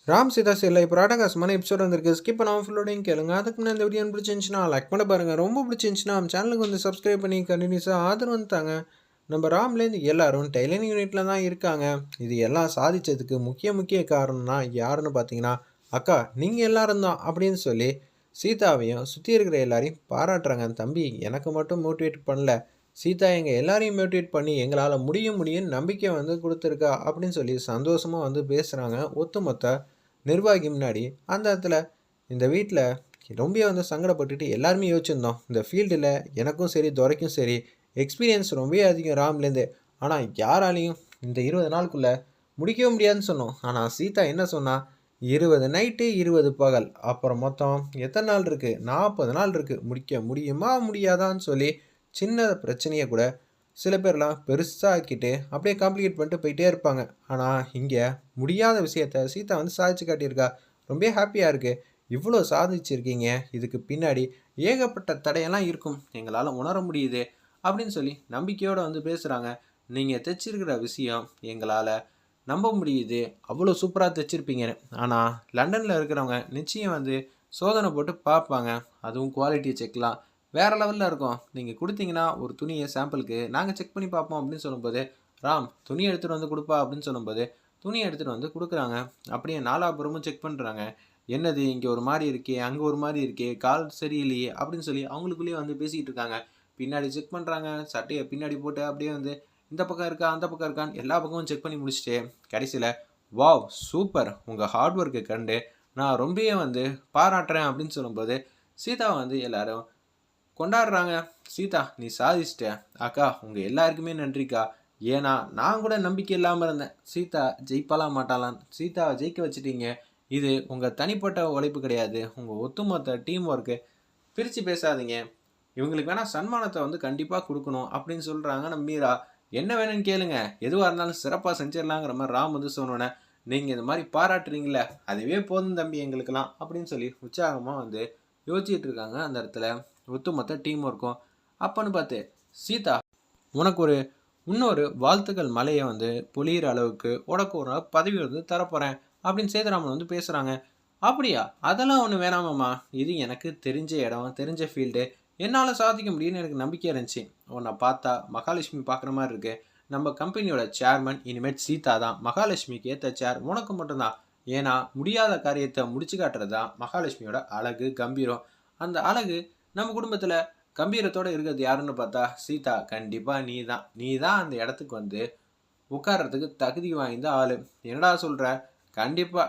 Ram Sita serial இப்போ ராடகாசமான episode வந்திருக்கு. Skip பண்ணாமல் ஃபுல்லோடையும் கேளுங்க. அதுக்கு முன்னாடி இந்த வீடியோ பிடிச்சிருந்துச்சுன்னா லைக் பண்ண பாருங்கள். ரொம்ப பிடிச்சிருந்துச்சுன்னா நம்ம சேனலுக்கு வந்து சப்ஸ்கிரைப் பண்ணி கண்டினியூஸாக ஆதரவு வந்துட்டாங்க. நம்ம ராம்லேருந்து எல்லாரும் டைலரிங் யூனிட்டில் தான் இருக்காங்க. இது எல்லாம் சாதிச்சதுக்கு முக்கிய காரணம்னா யாருன்னு பார்த்தீங்கன்னா அக்கா நீங்கள் எல்லாரும் தான் அப்படின்னு சொல்லி சீதாவையும் சுற்றி இருக்கிற எல்லாரையும் பாராட்டுறாங்க. தம்பி எனக்கு மட்டும் மோட்டிவேட் பண்ணல, சீதா எங்கள் எல்லாரையும் மோட்டிவேட் பண்ணி எங்களால் முடியும் நம்பிக்கை வந்து கொடுத்துருக்கா அப்படின்னு சொல்லி சந்தோஷமாக வந்து பேசுகிறாங்க. ஒட்டுமொத்த நிர்வாகி முன்னாடி அந்த இடத்துல இந்த வீட்டில் ரொம்ப வந்து சங்கடப்பட்டுட்டு எல்லாருமே யோசிச்சிருந்தோம். இந்த ஃபீல்டில் எனக்கும் சரி துரைக்கும் சரி எக்ஸ்பீரியன்ஸ் ரொம்ப அதிகம் ராம்லேருந்து. ஆனால் யாராலையும் இந்த 20 நாளுக்குள்ளே முடிக்கவே முடியாதுன்னு சொன்னோம். ஆனால் சீதா என்ன சொன்னால் 20 நைட்டு 20 பகல் அப்புறம் மொத்தம் எத்தனை நாள் இருக்குது, 40 நாள் இருக்குது, முடிக்க முடியுமா முடியாதான்னு சொல்லி சின்ன பிரச்சனையை கூட சில பேர்லாம் பெருசாக ஆக்கிட்டு அப்படியே காம்ப்ளிகேட் பண்ணிட்டு போயிட்டே இருப்பாங்க. ஆனால் இங்கே முடியாத விஷயத்த சீதா வந்து சாதிச்சு காட்டியிருக்கா. ரொம்ப ஹாப்பியாக இருக்குது. இவ்வளோ சாதிச்சிருக்கீங்க, இதுக்கு பின்னாடி ஏகப்பட்ட தடையெல்லாம் இருக்கும், எங்களால் உணர முடியுது அப்படின்னு சொல்லி நம்பிக்கையோடு வந்து பேசுகிறாங்க. நீங்கள் தைச்சிருக்கிற விஷயம் எங்களால் நம்ப முடியுது, அவ்வளோ சூப்பராக தைச்சிருப்பீங்கன்னு. ஆனால் லண்டனில் இருக்கிறவங்க நிச்சயம் வந்து சோதனை போட்டு பார்ப்பாங்க, அதுவும் குவாலிட்டி செக்லாம் வேறு லெவலில் இருக்கும். நீங்கள் கொடுத்தீங்கன்னா ஒரு துணியை சாம்பிளுக்கு நாங்கள் செக் பண்ணி பார்ப்போம் அப்படின்னு சொல்லும்போது, ராம் துணி எடுத்துகிட்டு வந்து கொடுப்பா அப்படின்னு சொல்லும்போது துணியை எடுத்துகிட்டு வந்து கொடுக்குறாங்க. அப்படியே நாலாபுரமும் செக் பண்ணுறாங்க. என்னது இங்கே ஒரு மாதிரி இருக்கே, அங்கே ஒரு மாதிரி இருக்கே, கால் சரியில்லையே அப்படின்னு சொல்லி அவங்களுக்குள்ளேயே வந்து பேசிக்கிட்டு இருக்காங்க. பின்னாடி செக் பண்ணுறாங்க. சட்டையை பின்னாடி போட்டு அப்படியே வந்து இந்த பக்கம் இருக்கா அந்த பக்கம் இருக்கான்னு எல்லா பக்கமும் செக் பண்ணி முடிச்சுட்டு கடைசியில் வாவ் சூப்பர், உங்கள் ஹார்ட் ஒர்க்கை கண்டு நான் ரொம்பவே வந்து பாராட்டுறேன் அப்படின்னு சொல்லும்போது சீதா வந்து எல்லாரும் கொண்டாடுறாங்க. சீதா நீ சாதிச்சிட்ட அக்கா, உங்கள் எல்லாருக்குமே நன்றிக்கா. ஏன்னா நான் கூட நம்பிக்கை இல்லாமல் இருந்தேன், சீதா ஜெயிப்பாலா மாட்டாளான்னு. சீதாவை ஜெயிக்க வச்சுட்டீங்க. இது உங்கள் தனிப்பட்ட உழைப்பு கிடையாது, உங்கள் ஒட்டுமொத்த டீம் ஒர்க்கு. பிரித்து பேசாதீங்க, இவங்களுக்கு வேணால் சன்மானத்தை வந்து கண்டிப்பாக கொடுக்கணும் அப்படின்னு சொல்கிறாங்க. நம்ம மீரா என்ன வேணும்னு கேளுங்க, எதுவாக இருந்தாலும் சிறப்பாக செஞ்சிடலாங்கிற மாதிரி ராம் வந்து சொன்னோன்னே நீங்கள் இந்த மாதிரி பாராட்டுறீங்களே அதுவே போதும் தம்பி எங்களுக்கெல்லாம் அப்படின்னு சொல்லி உற்சாகமாக வந்து யோசிச்சுட்டு இருக்காங்க. அந்த இடத்துல ஒட்டுமொத்த டீம் ஒர்க்கும் அப்போன்னு பார்த்து சீதா உனக்கு ஒரு இன்னொரு வாழ்த்துக்கள் மலையை வந்து பொழியிற அளவுக்கு உனக்கு ஒரு பதவி வந்து தரப்போகிறேன் அப்படின்னு சேதுராமன் வந்து பேசுகிறாங்க. அப்படியா, அதெல்லாம் ஒன்று வேணாமாம்மா, இது எனக்கு தெரிஞ்ச இடம், தெரிஞ்ச ஃபீல்டு, என்னால் சாதிக்க முடியும்னு எனக்கு நம்பிக்கை இருந்துச்சு. உன்னை பார்த்தா மகாலட்சுமி பார்க்குற மாதிரி இருக்கு. நம்ம கம்பெனியோட சேர்மன் இனிமேல் சீதா தான். மகாலட்சுமிக்கு ஏற்ற சேர் உனக்கு மட்டும்தான். ஏன்னா முடியாத காரியத்தை முடிச்சு காட்டுறது தான் மகாலட்சுமியோட அழகு கம்பீரம். அந்த அழகு நம்ம குடும்பத்தில் கம்பீரத்தோடு இருக்கிறது யாருன்னு பார்த்தா சீதா. கண்டிப்பாக நீ தான் அந்த இடத்துக்கு வந்து உட்கார்றதுக்கு தகுதி வாய்ந்த ஆள். என்னடா சொல்கிற, கண்டிப்பாக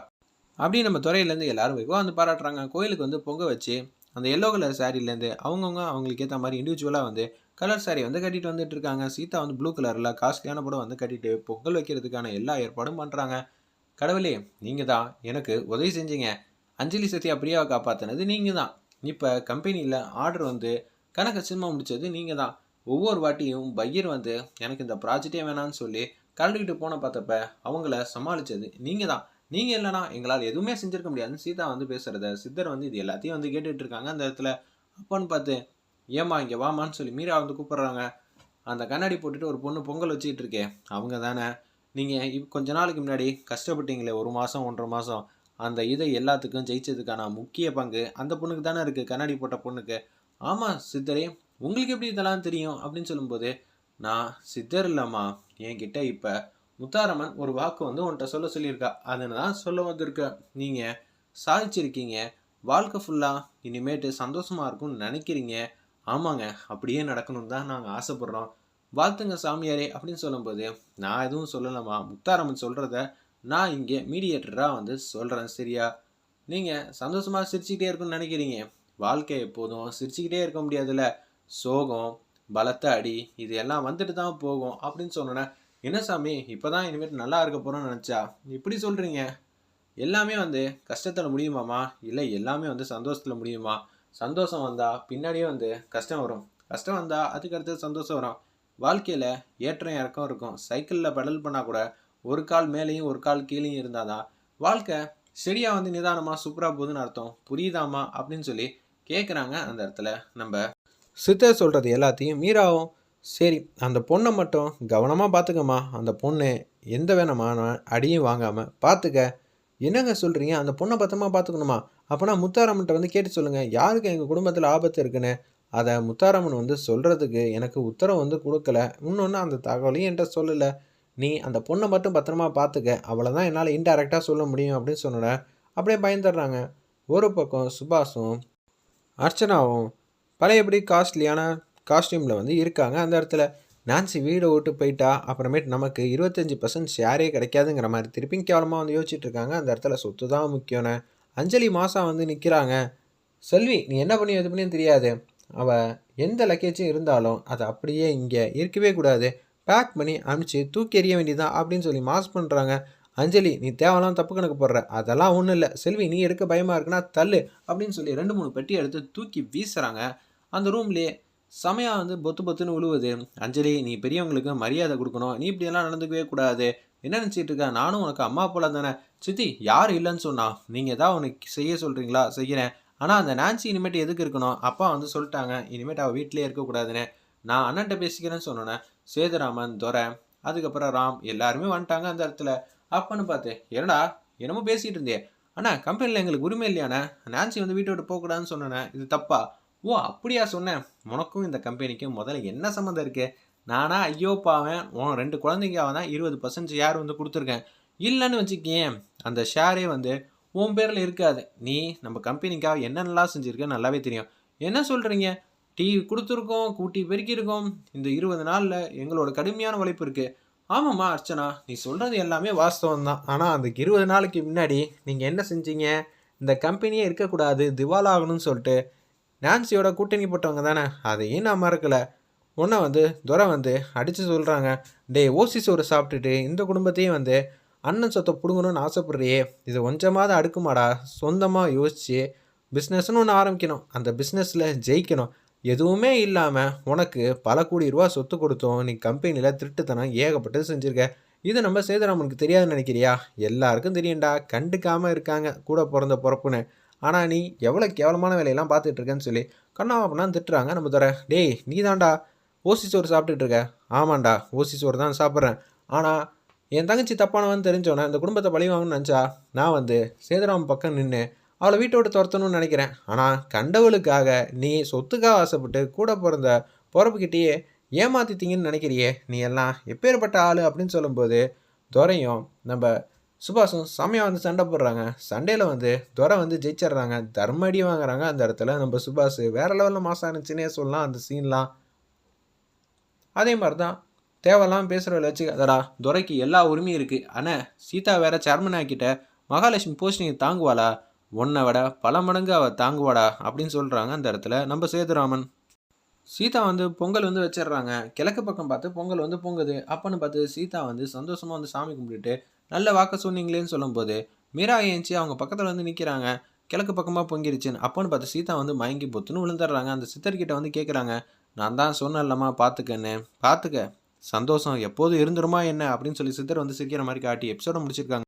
அப்படி நம்ம துறையிலேருந்து எல்லாரும் போய் வந்து பாராட்டுறாங்க. கோயிலுக்கு வந்து பொங்க வச்சு அந்த எல்லோ கலர் சாரீலேருந்து அவங்கவுங்க அவங்களுக்கு ஏற்ற மாதிரி இண்டிவிஜுவலாக வந்து கலர் சாரீ வந்து கட்டிட்டு வந்துட்டு இருக்காங்க. சீதா வந்து ப்ளூ கலரில் காஸ்ட்லியான படம் வந்து கட்டிட்டு பொங்கல் வைக்கிறதுக்கான எல்லா ஏற்பாடும் பண்ணுறாங்க. கடவுளே நீங்கள் தான் எனக்கு உதவி செஞ்சீங்க, அஞ்சலி சத்யா பிரியாவை காப்பாற்றினது நீங்கள் தான், இப்போ கம்பெனியில் ஆர்டர் வந்து கணக்கு சினிமா முடித்தது நீங்கள் தான், ஒவ்வொரு வாட்டியும் பையர் வந்து எனக்கு இந்த ப்ராஜெக்டே வேணான்னு சொல்லி கலந்துக்கிட்டு போன பார்த்தப்ப அவங்கள சமாளித்தது நீங்கள் தான், நீங்கள் இல்லைனா எங்களால் எதுவுமே செஞ்சுருக்க முடியாதுன்னு சீதா வந்து பேசுகிறத சித்தர் வந்து இது எல்லாத்தையும் வந்து கேட்டுட்டு இருக்காங்க. அந்த இடத்துல அப்போன்னு பார்த்து ஏம்மா இங்கே வாமான்னு சொல்லி மீரா வந்து கூப்பிட்றாங்க. அந்த கண்ணாடி போட்டுட்டு ஒரு பொண்ணு பொங்கல் வச்சுக்கிட்டு இருக்கே அவங்க தானே, நீங்கள் கொஞ்ச நாளைக்கு முன்னாடி கஷ்டப்பட்டீங்களே 1 மாதம் 1.5 மாதம், அந்த இதை எல்லாத்துக்கும் ஜெயிச்சதுக்கான முக்கிய பங்கு அந்த பொண்ணுக்கு தானே இருக்குது, கண்ணாடி போட்ட பொண்ணுக்கு. ஆமாம் சித்தரே, உங்களுக்கு எப்படி இதெல்லாம் தெரியும் அப்படின்னு சொல்லும்போது, நான் சித்தர் இல்லைம்மா, என்கிட்ட இப்போ முத்தாரம்மன் ஒரு வாக்கு வந்து உன்கிட்ட சொல்லியிருக்கா, அதை தான் சொல்ல வந்திருக்க. நீங்கள் சாதிச்சிருக்கீங்க, வாழ்க்கை ஃபுல்லாக இனிமேட்டு சந்தோஷமாக இருக்கும்னு நினைக்கிறீங்க. ஆமாங்க, அப்படியே நடக்கணும்னு தான் நாங்கள் ஆசைப்பட்றோம், வாழ்த்துங்க சாமியாரே அப்படின்னு சொல்லும்போது, நான் எதுவும் சொல்லலாமா, முத்தாரம்மன் சொல்கிறத நான் இங்கே மீடியேட்டராக வந்து சொல்கிறேன் சரியா. நீங்கள் சந்தோஷமாக சிரிச்சுக்கிட்டே இருக்குன்னு நினைக்கிறீங்க, வாழ்க்கை எப்போதும் சிரிச்சுக்கிட்டே இருக்க முடியாதுல்ல, சோகம் பலத்த அடி இது எல்லாம் வந்துட்டு தான் போகும் அப்படின்னு சொன்னோன்னே, என்ன சாமி இப்போ தான் இனிமேட்டு நல்லா இருக்க போகிறோன்னு நினச்சா இப்படி சொல்கிறீங்க, எல்லாமே வந்து கஷ்டத்தில் முடியுமாம்மா, இல்லை எல்லாமே வந்து சந்தோஷத்தில் முடியுமா, சந்தோஷம் வந்தால் பின்னாடியே வந்து கஷ்டம் வரும், கஷ்டம் வந்தால் அதுக்கடுத்து சந்தோஷம் வரும், வாழ்க்கையில் ஏற்றம் இறக்கம் இருக்கும், சைக்கிளில் பெடல் பண்ணால் கூட ஒரு கால் மேலேயும் ஒரு கால் கீழேயும் இருந்தால் தான் வாழ்க்கை செடியாக வந்து நிதானமாக சூப்பராக போகுதுன்னு அர்த்தம், புரியுதாமா அப்படின்னு சொல்லி கேட்குறாங்க. அந்த இடத்துல நம்ம சித்தர் சொல்கிறது எல்லாத்தையும் மீராவும் சரி அந்த பொண்ணை மட்டும் கவனமாக பார்த்துக்கம்மா, அந்த பொண்ணு எந்த வேணமான அடியும் வாங்காமல் பார்த்துக்க, என்னங்க சொல்கிறீங்க? அந்த பொண்ணை பத்திரமா பார்த்துக்கணுமா? அப்போனா முத்தாரம்மன்ட்ட வந்து கேட்டு சொல்லுங்கள், யாருக்கு எங்கள் குடும்பத்தில் ஆபத்து இருக்குன்னு. அதை முத்தாரம்மன் வந்து சொல்கிறதுக்கு எனக்கு உத்தரவு வந்து கொடுக்கல. இன்னொன்று அந்த தகவலையும் என்கிட்ட சொல்லலை. நீ அந்த பொண்ணை மட்டும் பத்திரமா பார்த்துக்க, அவ்வளோதான் என்னால் இன்டைரக்டாக சொல்ல முடியும் அப்படின்னு சொன்னோன்னே அப்படியே பயந்துடுறாங்க. ஒரு பக்கம் சுபாஷும் அர்ச்சனாவும் பழையபடி காஸ்ட்லியான காஸ்டியூமில் வந்து இருக்காங்க அந்த இடத்துல. நான்சி வீடை விட்டு போயிட்டா அப்புறமேட்டு நமக்கு 25% ஷேரே கிடைக்காதுங்கிற மாதிரி திருப்பியும் கேவலமாக வந்து யோசிச்சுட்டு இருக்காங்க. அந்த இடத்துல சொத்து தான் முக்கியம்னு அஞ்சலி மாசா வந்து நிற்கிறாங்க. செல்வி நீ என்ன பண்ணி எது பண்ணியும் தெரியாது. அவள் எந்த லக்கேஜும் இருந்தாலும் அதை அப்படியே இங்கே இருக்கவே கூடாது, பேக் பண்ணி அனுப்பிச்சு தூக்கி எறிய வேண்டியதான் அப்படின்னு சொல்லி மாஸ் பண்ணுறாங்க. அஞ்சலி நீ தேவலாம் தப்பு கணக்கு போடுற, அதெல்லாம் ஒன்றும் இல்லை. செல்வி நீ எடுக்க பயமாக இருக்குன்னா தள்ளு அப்படின்னு சொல்லி 2 3 பெட்டி எடுத்து தூக்கி வீசுகிறாங்க. அந்த ரூம்லேயே செமையா வந்து பொத்து பொத்துன்னு விழுவுது. அஞ்சலி நீ பெரியவங்களுக்கு மரியாதை கொடுக்கணும், நீ இப்படியெல்லாம் நடந்துக்கவே கூடாது. என்ன நினச்சிட்டு இருக்க? நானும் உனக்கு அம்மா போல தானே. சித்தி யார் இல்லைன்னு சொன்னா? நீங்கள் ஏதாவது உனக்கு செய்ய சொல்கிறீங்களா? செய்கிறேன். ஆனால் அந்த நான்சி இனிமேட்டு எதுக்கு இருக்கணும்? அப்பா வந்து சொல்லிட்டாங்க இனிமேட்டு அவள் வீட்டிலே இருக்கக்கூடாதுன்னு. நான் அண்ணன்ட்ட பேசிக்கிறேன்னு சொன்னோன்னே சேதுராமன், துரை, அதுக்கப்புறம் ராம் எல்லாருமே வந்துட்டாங்க அந்த இடத்துல. அப்பன்னு பார்த்து என்னடா என்னமோ பேசிகிட்டு இருந்தே அண்ணா, கம்பெனியில் எங்களுக்கு உரிமை இல்லையாண்ணே? நான்சி வந்து வீட்டை விட்டு போகக்கூடாதுன்னு சொன்னேண்ணே, இது தப்பா? ஓ அப்படியா சொன்னேன். உனக்கும் இந்த கம்பெனிக்கும் முதல்ல என்ன சம்மந்தம் இருக்குது? நானா ஐயோ பாவேன் உன் 2 குழந்தைக்காக தான் 20% ஷேர் வந்து கொடுத்துருக்கேன். இல்லைன்னு வச்சுக்கேன் அந்த ஷேரே வந்து உன் பேரில் இருக்காது. நீ நம்ம கம்பெனிக்காக என்னென்னலாம் செஞ்சுருக்க நல்லாவே தெரியும். என்ன சொல்கிறீங்க? டீ கொடுத்துருக்கோம், கூட்டி பெருக்கியிருக்கோம். இந்த 20 நாளில் எங்களோட கடுமையான உழைப்பு இருக்குது. ஆமாம்மா அர்ச்சனா, நீ சொல்கிறது எல்லாமே வாஸ்தவம் தான். ஆனால் அந்த 20 நாளைக்கு முன்னாடி நீங்கள் என்ன செஞ்சீங்க? இந்த கம்பெனியே இருக்கக்கூடாது, திவாலாகணும்னு சொல்லிட்டு நான்சியோட கூட்டணி போட்டவங்க தானே, அதையும் நான் மறக்கலை. உன்னை வந்து துரை வந்து அடித்து சொல்கிறாங்க, டே ஓசி சோறு சாப்பிட்டுட்டு இந்த குடும்பத்தையும் வந்து அண்ணன் சொத்தை பிடுங்கணும்னு ஆசைப்படுறியே, இது கொஞ்சமாவது அடுக்குமாடா. சொந்தமாக யோசித்து பிஸ்னஸ்னு ஒன்று ஆரம்பிக்கணும், அந்த பிஸ்னஸில் ஜெயிக்கணும். எதுவுமே இல்லாமல் உனக்கு பல கோடி ரூபா சொத்து கொடுத்தோம், நீ கம்பெனியில் திருட்டுத்தனம் ஏகப்பட்டது செஞ்சுருக்க. இது நம்ம சேதுராமனுக்கு தெரியாதுன்னு நினைக்கிறியா? எல்லாருக்கும் தெரியும்டா, கண்டுக்காமல் இருக்காங்க கூட பிறந்த பிறப்புன்னு. ஆனால் நீ எவ்வளோ கேவலமான வேலையெல்லாம் பார்த்துட்டு இருக்கேன்னு சொல்லி கண்ணா அப்படின்னா திட்டுறாங்க நம்ம துறை. டேய் நீ தான்டா ஓசி சோறு சாப்பிட்டுட்டு இருக்க? ஆமாண்டா ஓசி சோறு தான் சாப்பிட்றேன். ஆனால் என் தங்கச்சி தப்பானவன்னு தெரிஞ்சோன்னே இந்த குடும்பத்தை பழி வாங்கணும்னு நினச்சா நான் வந்து சேதுராம் பக்கம் நின்று அவளை வீட்டை விட்டு துரத்தணும்னு நினைக்கிறேன். ஆனால் கண்டவளுக்காக நீ சொத்துக்காக ஆசைப்பட்டு கூட பிறந்த பிறப்புக்கிட்டேயே ஏமாத்திட்டீங்கன்னு நினைக்கிறியே, நீ எல்லாம் எப்பேற்பட்ட ஆள் அப்படின்னு சொல்லும்போது துரையும் நம்ம சுபாஷும் செம்மையாக வந்து சண்டை போடுறாங்க. சண்டையில் வந்து துரை வந்து ஜெயிச்சிட்றாங்க, தர்ம அடி வாங்குறாங்க. அந்த இடத்துல நம்ம சுபாஷ் வேறு லெவலில் மாசம் இருந்துச்சுன்னே சொல்லலாம் அந்த சீன்லாம். அதே மாதிரி தான் தேவையில்லாமல் பேசுகிறவளை வச்சு அதடா துரைக்கு எல்லா உரிமையும் இருக்குது. ஆனால் சீதா வேற சேர்மன் ஆக்கிட்ட மகாலட்சுமி போஸ்டிங்கை தாங்குவாளா? உன்னை விட பல மடங்கு அவள் தாங்குவாடா அப்படின்னு சொல்கிறாங்க அந்த இடத்துல நம்ம சேதுராமன். சீதா வந்து பொங்கல் வந்து வச்சிடுறாங்க. கிழக்கு பக்கம் பார்த்து பொங்கல் வந்து பொங்குது. அப்பன்னு பார்த்து சீதா வந்து சந்தோஷமாக வந்து சாமி கும்பிட்டுட்டு நல்ல வாக்க சொன்னீங்களேன்னு சொல்லும்போது மீரா ஏஞ்சி அவங்க பக்கத்தில் வந்து நிற்கிறாங்க. கிழக்கு பக்கமாக பொங்கிருச்சுன்னு. அப்போன்னு பார்த்து சீதா வந்து மயங்கி பொத்துன்னு விழுந்துடுறாங்க. அந்த சித்தர்கிட்ட வந்து கேட்குறாங்க, நான் தான் சொன்னேன்லம்மா பார்த்துக்கன்னு, பார்த்துக்க, சந்தோஷம் எப்போதும் இருந்துருமா என்ன அப்படின்னு சொல்லி சித்தர் வந்து சிரிக்கிற மாதிரி காட்டி எபிசோட முடிச்சிருக்காங்க.